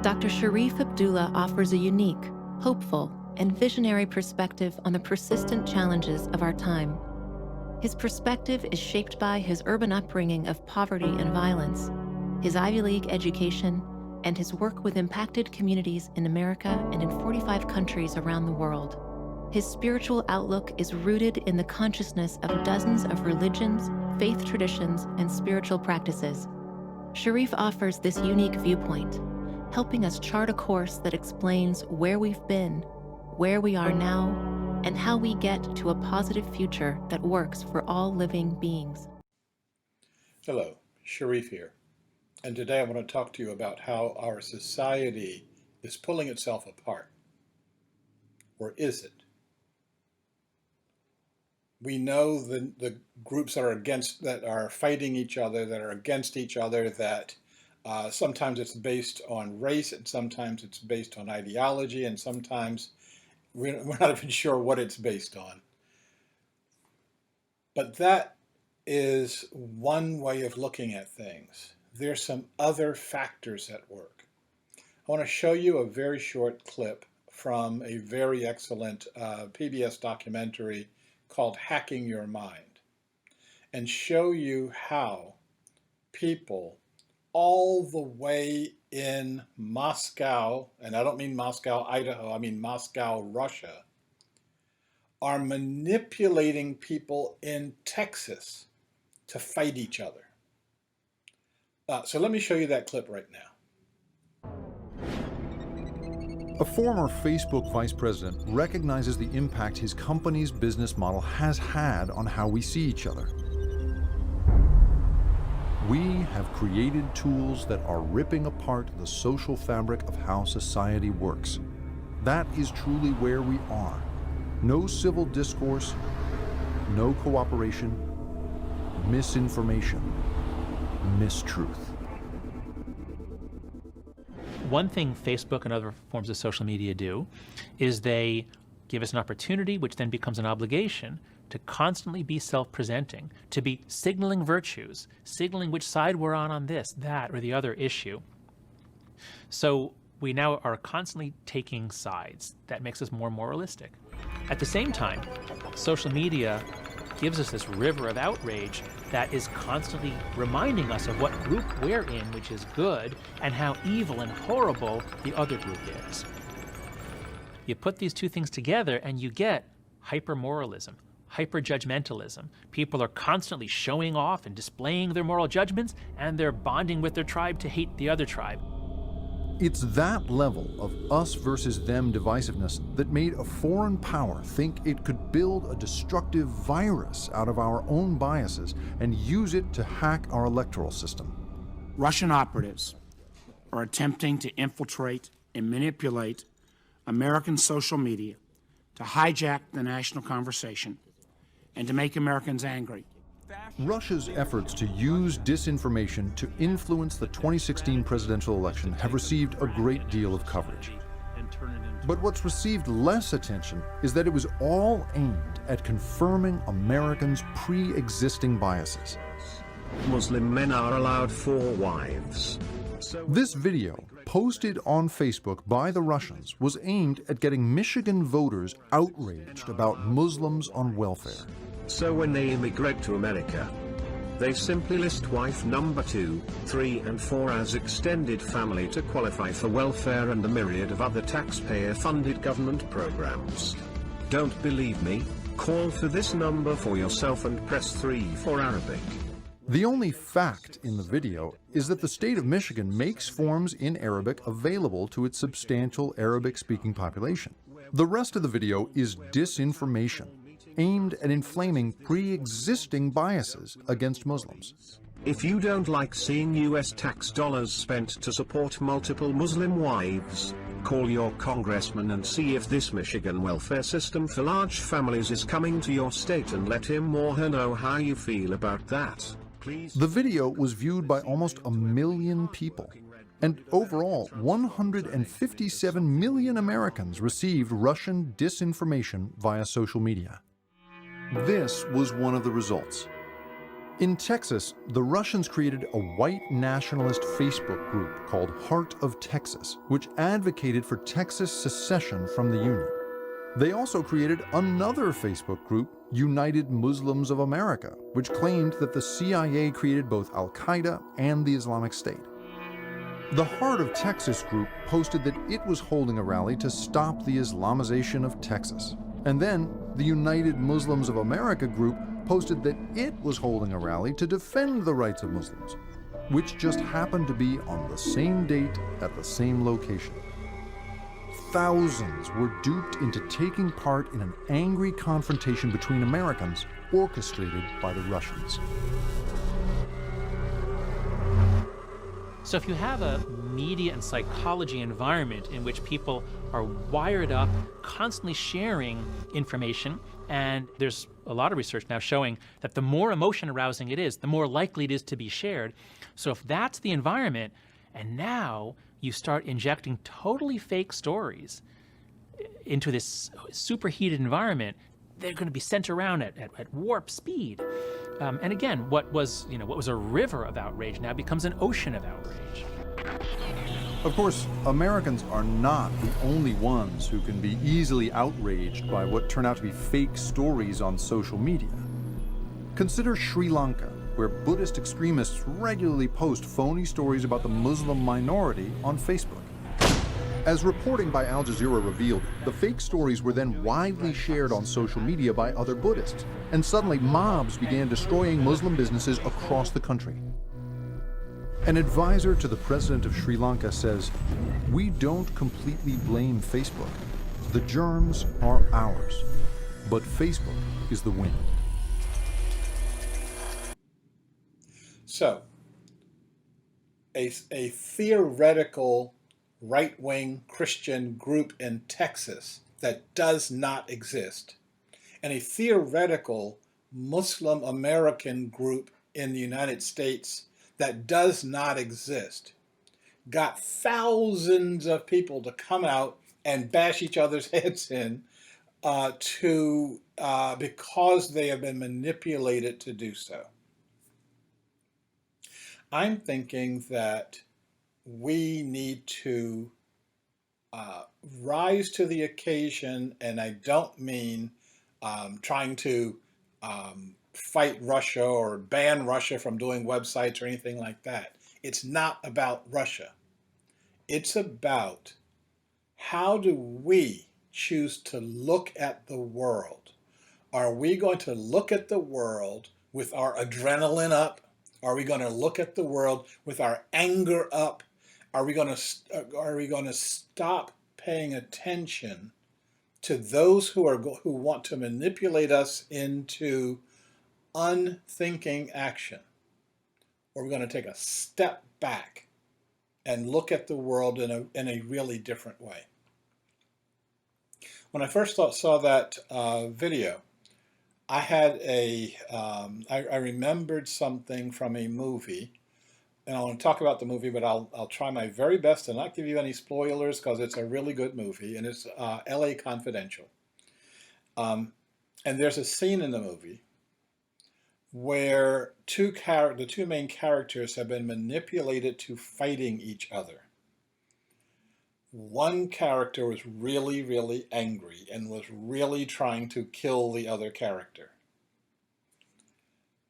Dr. Sharif Abdullah offers a unique, hopeful, and visionary perspective on the persistent challenges of our time. His perspective is shaped by his urban upbringing of poverty and violence, his Ivy League education, and his work with impacted communities in America and in 45 countries around the world. His spiritual outlook is rooted in the consciousness of dozens of religions, faith traditions, and spiritual practices. Sharif offers this unique viewpoint, helping us chart a course that explains where we've been, where we are now, and how we get to a positive future that works for all living beings. Hello, Sharif here. And today I want to talk to you about how our society is pulling itself apart. Or is it? We know the groups that are fighting each other, that are against each other, that sometimes it's based on race, and sometimes it's based on ideology, and sometimes we're not even sure what it's based on. But that is one way of looking at things. There's some other factors at work. I want to show you a very short clip from a very excellent PBS documentary called Hacking Your Mind, and show you how people all the way in Moscow, and I don't mean Moscow, Idaho, I mean Moscow, Russia, are manipulating people in Texas to fight each other. So let me show you that clip right now. A former Facebook vice president recognizes the impact his company's business model has had on how we see each other. We have created tools that are ripping apart the social fabric of how society works. That is truly where we are. No civil discourse, no cooperation, misinformation, mistruth. One thing Facebook and other forms of social media do is they give us an opportunity, which then becomes an obligation, to constantly be self-presenting, to be signaling virtues, signaling which side we're on this, that, or the other issue. So we now are constantly taking sides. That makes us more moralistic. At the same time, social media gives us this river of outrage that is constantly reminding us of what group we're in, which is good, and how evil and horrible the other group is. You put these two things together and you get hyper-moralism, hyper-judgmentalism. People are constantly showing off and displaying their moral judgments, and they're bonding with their tribe to hate the other tribe. It's that level of us versus them divisiveness that made a foreign power think it could build a destructive virus out of our own biases and use it to hack our electoral system. Russian operatives are attempting to infiltrate and manipulate American social media to hijack the national conversation and to make Americans angry. Russia's efforts to use disinformation to influence the 2016 presidential election have received a great deal of coverage. But what's received less attention is that it was all aimed at confirming Americans' pre-existing biases. Muslim men are allowed 4 wives. This video, posted on Facebook by the Russians, was aimed at getting Michigan voters outraged about Muslims on welfare. So when they immigrate to America, they simply list wife number 2, 3 and 4 as extended family to qualify for welfare and a myriad of other taxpayer-funded government programs. Don't believe me? Call for this number for yourself and press 3 for Arabic. The only fact in the video is that the state of Michigan makes forms in Arabic available to its substantial Arabic-speaking population. The rest of the video is disinformation, aimed at inflaming pre-existing biases against Muslims. If you don't like seeing US tax dollars spent to support multiple Muslim wives, call your congressman and see if this Michigan welfare system for large families is coming to your state, and let him or her know how you feel about that. Please. The video was viewed by almost 1 million people, and overall 157 million Americans received Russian disinformation via social media. This was one of the results. In Texas, the Russians created a white nationalist Facebook group called Heart of Texas, which advocated for Texas secession from the Union. They also created another Facebook group, United Muslims of America, which claimed that the CIA created both Al-Qaeda and the Islamic State. The Heart of Texas group posted that it was holding a rally to stop the Islamization of Texas. And then the United Muslims of America group posted that it was holding a rally to defend the rights of Muslims, which just happened to be on the same date at the same location. Thousands were duped into taking part in an angry confrontation between Americans orchestrated by the Russians. So if you have a media and psychology environment in which people are wired up, constantly sharing information, and there's a lot of research now showing that the more emotion arousing it is, the more likely it is to be shared. So if that's the environment, and now you start injecting totally fake stories into this superheated environment, they're going to be sent around at warp speed. And again, what was a river of outrage now becomes an ocean of outrage. Of course, Americans are not the only ones who can be easily outraged by what turn out to be fake stories on social media. Consider Sri Lanka, where Buddhist extremists regularly post phony stories about the Muslim minority on Facebook. As reporting by Al Jazeera revealed, the fake stories were then widely shared on social media by other Buddhists, and suddenly mobs began destroying Muslim businesses across the country. An advisor to the president of Sri Lanka says, "We don't completely blame Facebook. The germs are ours, but Facebook is the wind." So, a theoretical right-wing Christian group in Texas that does not exist, and a theoretical Muslim American group in the United States that does not exist, got thousands of people to come out and bash each other's heads in because they have been manipulated to do so. I'm thinking that we need to rise to the occasion, and I don't mean trying to fight Russia or ban Russia from doing websites or anything like that. It's not about Russia. It's about how do we choose to look at the world? Are we going to look at the world with our adrenaline up? Are we going to look at the world with our anger up? Are we going to stop paying attention to those who want to manipulate us into unthinking action? Or we're going to take a step back and look at the world in a really different way. When I first saw that video, I had I remembered something from a movie, and I want to talk about the movie, but I'll try my very best to not give you any spoilers because it's a really good movie, and it's L.A. Confidential. And there's a scene in the movie where the two main characters have been manipulated to fighting each other. One character was really, really angry and was really trying to kill the other character.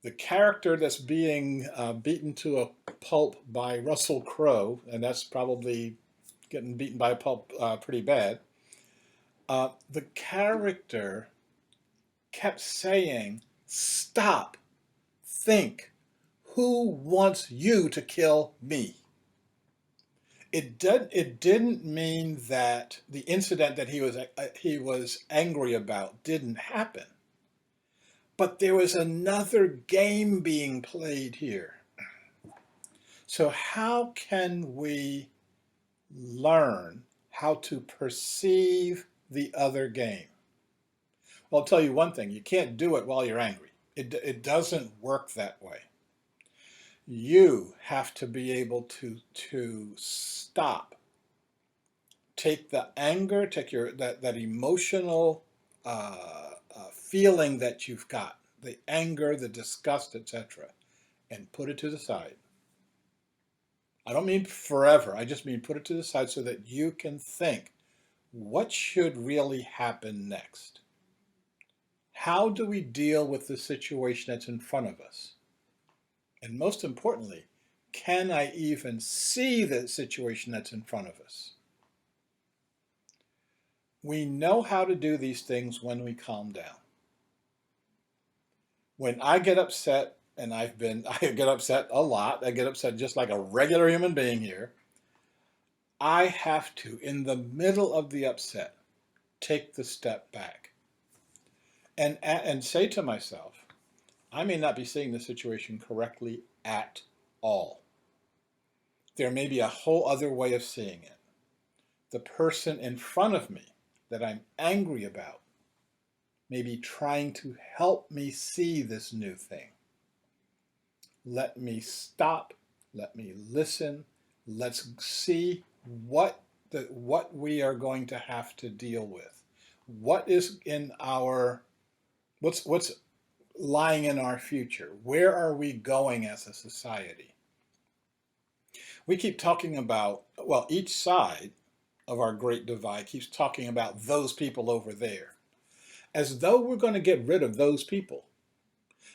The character that's being beaten to a pulp by Russell Crowe, and that's probably getting beaten by a pulp pretty bad, the character kept saying, "Stop, think, who wants you to kill me?" It didn't mean that the incident that he was angry about didn't happen. But there was another game being played here. So how can we learn how to perceive the other game? Well, I'll tell you one thing. You can't do it while you're angry. It doesn't work that way. You have to be able to stop. Take the anger, take that emotional feeling that you've got, the anger, the disgust, etc., and put it to the side. I don't mean forever. I just mean put it to the side so that you can think, what should really happen next? How do we deal with the situation that's in front of us? And most importantly, can I even see the situation that's in front of us? We know how to do these things when we calm down. When I get upset, and I get upset a lot, I get upset just like a regular human being here, I have to, in the middle of the upset, take the step back and say to myself, I may not be seeing the situation correctly at all. There may be a whole other way of seeing it. The person in front of me that I'm angry about may be trying to help me see this new thing. Let me stop, let me listen, let's see what we are going to have to deal with. What is in our, what's lying in our future? Where are we going as a society? We keep talking about, well, each side of our great divide keeps talking about those people over there, as though we're going to get rid of those people,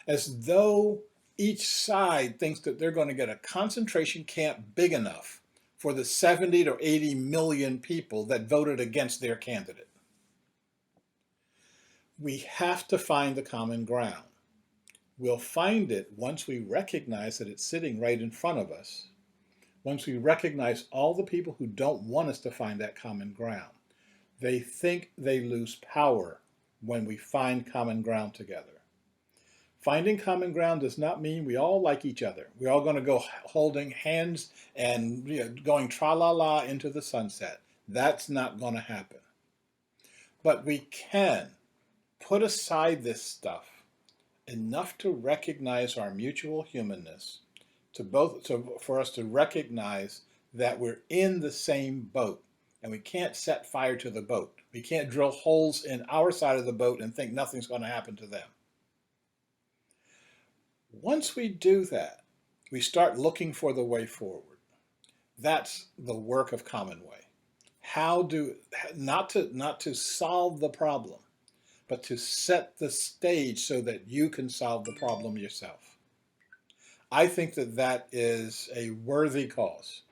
as though each side thinks that they're going to get a concentration camp big enough for the 70 to 80 million people that voted against their candidate. We have to find the common ground. We'll find it once we recognize that it's sitting right in front of us. Once we recognize all the people who don't want us to find that common ground. They think they lose power when we find common ground together. Finding common ground does not mean we all like each other. We're all going to go holding hands and going tra-la-la into the sunset. That's not going to happen. But we can put aside this stuff enough to recognize our mutual humanness, for us to recognize that we're in the same boat and we can't set fire to the boat. We can't drill holes in our side of the boat and think nothing's going to happen to them. Once we do that, we start looking for the way forward. That's the work of Commonway. Not to solve the problem, but to set the stage so that you can solve the problem yourself. I think that is a worthy cause,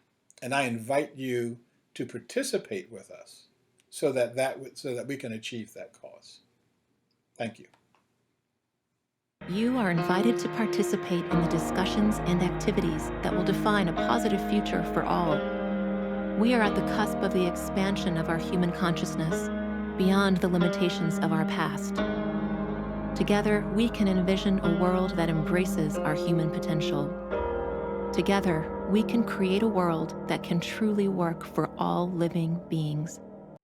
and I invite you to participate with us so that we can achieve that cause. Thank you. You are invited to participate in the discussions and activities that will define a positive future for all. We are at the cusp of the expansion of our human consciousness beyond the limitations of our past. Together, we can envision a world that embraces our human potential. Together, we can create a world that can truly work for all living beings.